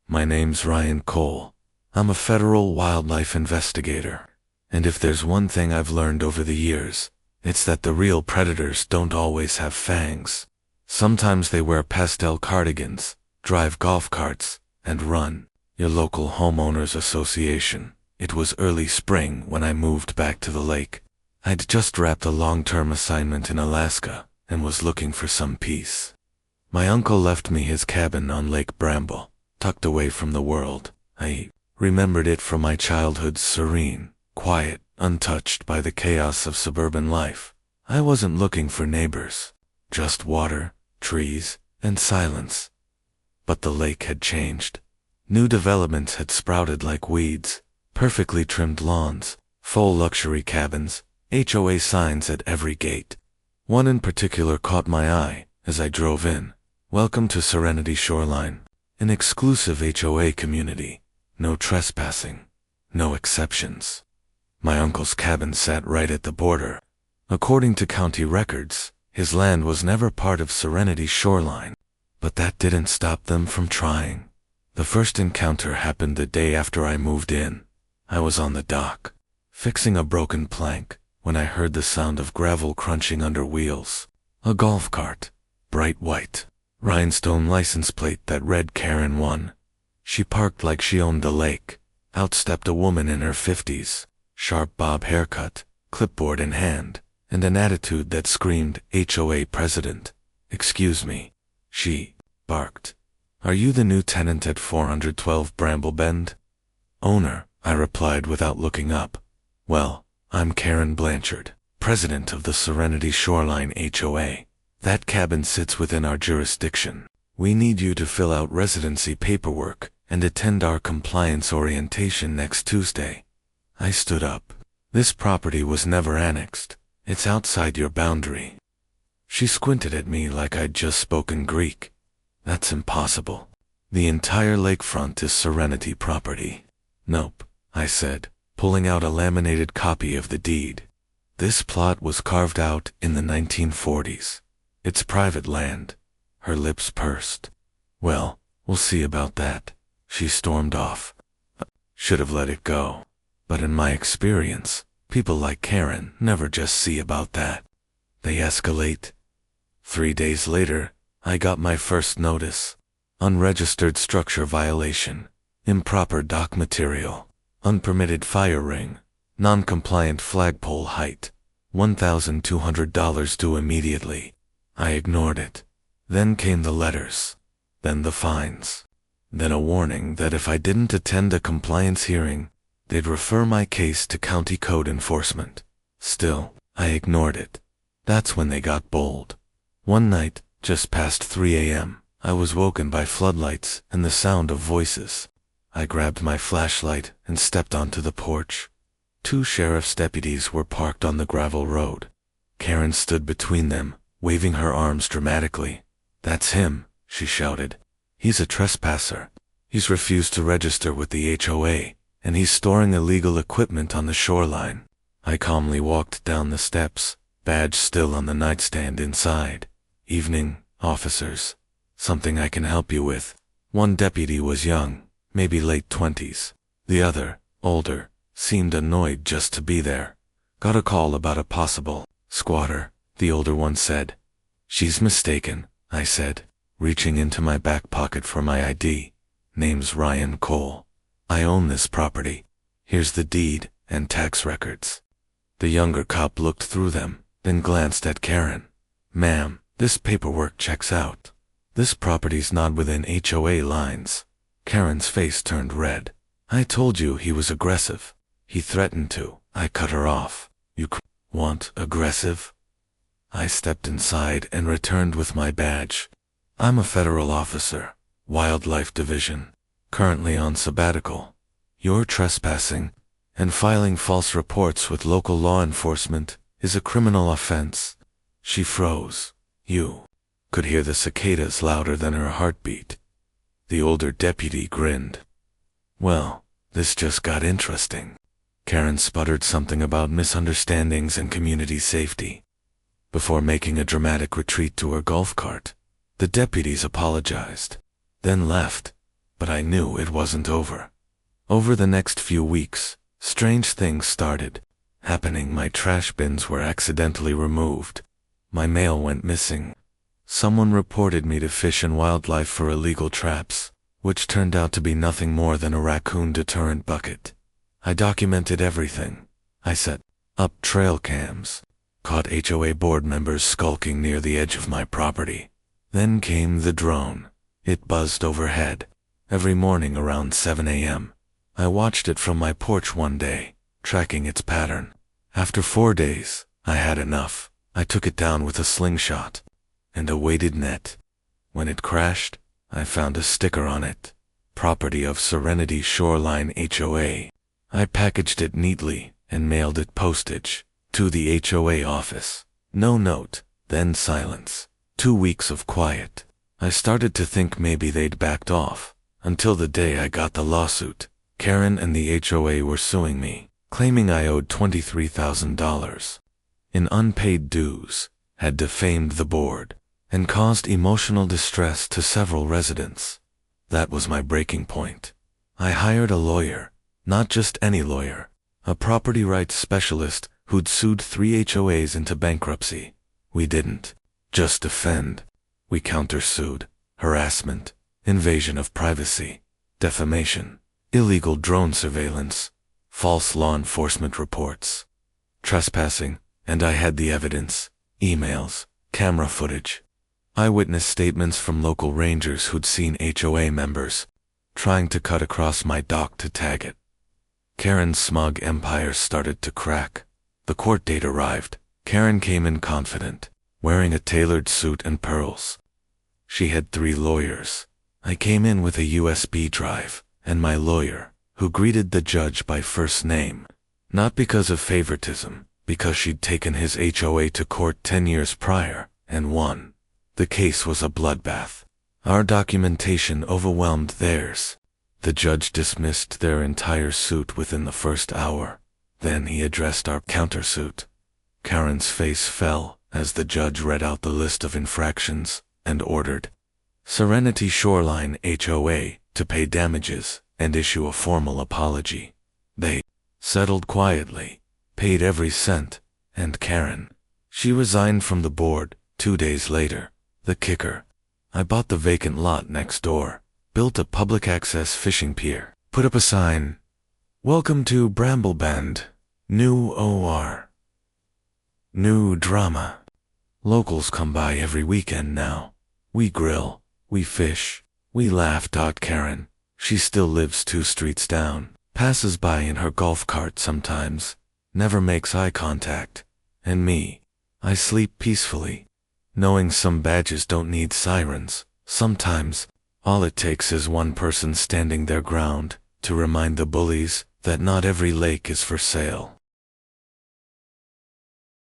My name's Ryan Cole. I'm a federal wildlife investigator. And if there's one thing I've learned over the years, it's that the real predators don't always have fangs. Sometimes they wear pastel cardigans, drive golf carts, and run. Your local homeowners association. It was early spring when I moved back to the lake. I'd just wrapped a long-term assignment in Alaska and was looking for some peace. My uncle left me his cabin on Lake Bramble, tucked away from the world. I remembered it from my childhood's serene, quiet, untouched by the chaos of suburban life. I wasn't looking for neighbors, just water, trees, and silence. But the lake had changed. New developments had sprouted like weeds, perfectly trimmed lawns, full luxury cabins, HOA signs at every gate. One in particular caught my eye as I drove in. Welcome to Serenity Shoreline, an exclusive HOA community. No trespassing, no exceptions. My uncle's cabin sat right at the border. According to county records, his land was never part of Serenity Shoreline, but that didn't stop them from trying. The first encounter happened the day after I moved in. I was on the dock, fixing a broken plank, when I heard the sound of gravel crunching under wheels. A golf cart, bright white, rhinestone license plate that read Karen 1. She parked like she owned the lake. Out stepped a woman in her 50s, sharp bob haircut, clipboard in hand, and an attitude that screamed HOA president. "Excuse me," she barked. "Are you the new tenant at 412 Bramble Bend?" "Owner," I replied without looking up. "Well, I'm Karen Blanchard, president of the Serenity Shoreline HOA. That cabin sits within our jurisdiction. We need you to fill out residency paperwork and attend our compliance orientation next Tuesday." I stood up. "This property was never annexed. It's outside your boundary." She squinted at me like I'd just spoken Greek. "That's impossible. The entire lakefront is Serenity property." "Nope," I said, pulling out a laminated copy of the deed. "This plot was carved out in the 1940s. It's private land." Her lips pursed. "Well, we'll see about that." She stormed off. Should have let it go. But in my experience, people like Karen never just see about that. They escalate. 3 days later, I got my first notice. Unregistered structure violation, improper dock material, unpermitted fire ring, non-compliant flagpole height, $1,200 due immediately. I ignored it. Then came the letters. Then the fines. Then a warning that if I didn't attend a compliance hearing, they'd refer my case to county code enforcement. Still, I ignored it. That's when they got bold. One night, just past 3 a.m., I was woken by floodlights and the sound of voices. I grabbed my flashlight and stepped onto the porch. 2 sheriff's deputies were parked on the gravel road. Karen stood between them, waving her arms dramatically. "That's him," she shouted. "He's a trespasser. He's refused to register with the HOA, and he's storing illegal equipment on the shoreline." I calmly walked down the steps, badge still on the nightstand inside. "Evening, officers. Something I can help you with." One deputy was young, maybe late 20s. The other, older, seemed annoyed just to be there. "Got a call about a possible squatter," the older one said. "She's mistaken," I said, reaching into my back pocket for my ID. "Name's Ryan Cole. I own this property. Here's the deed and tax records." The younger cop looked through them, then glanced at Karen. "Ma'am, this paperwork checks out. This property's not within HOA lines." Karen's face turned red. "I told you he was aggressive. He threatened to." I cut her off. "You want aggressive?" I stepped inside and returned with my badge. "I'm a federal officer, Wildlife Division, currently on sabbatical. You're trespassing, and filing false reports with local law enforcement is a criminal offense." She froze. "You." Could hear the cicadas louder than her heartbeat. The older deputy grinned. "Well, this just got interesting." Karen sputtered something about misunderstandings and community safety, before making a dramatic retreat to her golf cart. The deputies apologized, then left. but I knew it wasn't over. Over the next few weeks, strange things started happening. My trash bins were accidentally removed. My mail went missing. Someone reported me to Fish and Wildlife for illegal traps, which turned out to be nothing more than a raccoon deterrent bucket. I documented everything. I set up trail cams, caught HOA board members skulking near the edge of my property. Then came the drone. It buzzed overhead every morning around 7 a.m. I watched it from my porch one day, tracking its pattern. After 4 days, I had enough. I took it down with a slingshot and a weighted net. When it crashed, I found a sticker on it, property of Serenity Shoreline HOA. I packaged it neatly and mailed it postage to the HOA office. No note, then silence. 2 weeks of quiet. I started to think maybe they'd backed off, until the day I got the lawsuit. Karen and the HOA were suing me, claiming I owed $23,000 in unpaid dues, had defamed the board, and caused emotional distress to several residents. That was my breaking point. I hired a lawyer, not just any lawyer, a property rights specialist who'd sued 3 HOAs into bankruptcy. We didn't just defend. We countersued harassment, invasion of privacy, defamation, illegal drone surveillance, false law enforcement reports, trespassing, and I had the evidence: emails, camera footage, eyewitness statements from local rangers who'd seen HOA members trying to cut across my dock to tag it. Karen's smug empire started to crack. The court date arrived. Karen came in confident, wearing a tailored suit and pearls. She had 3 lawyers. I came in with a USB drive, and my lawyer, who greeted the judge by first name, not because of favoritism, because she'd taken his HOA to court 10 years prior, and won. The case was a bloodbath. Our documentation overwhelmed theirs. The judge dismissed their entire suit within the first hour. Then he addressed our countersuit. Karen's face fell as the judge read out the list of infractions and ordered Serenity Shoreline HOA to pay damages and issue a formal apology. They settled quietly, paid every cent, and Karen, she resigned from the board 2 days later. The kicker: I bought the vacant lot next door, built a public access fishing pier, put up a sign, "Welcome to Bramblebend, new OR, new drama." Locals come by every weekend now. We grill, we fish, we laugh. Karen, she still lives 2 streets down, passes by in her golf cart sometimes, never makes eye contact. And me, I sleep peacefully, knowing some badges don't need sirens. Sometimes, all it takes is one person standing their ground to remind the bullies that not every lake is for sale.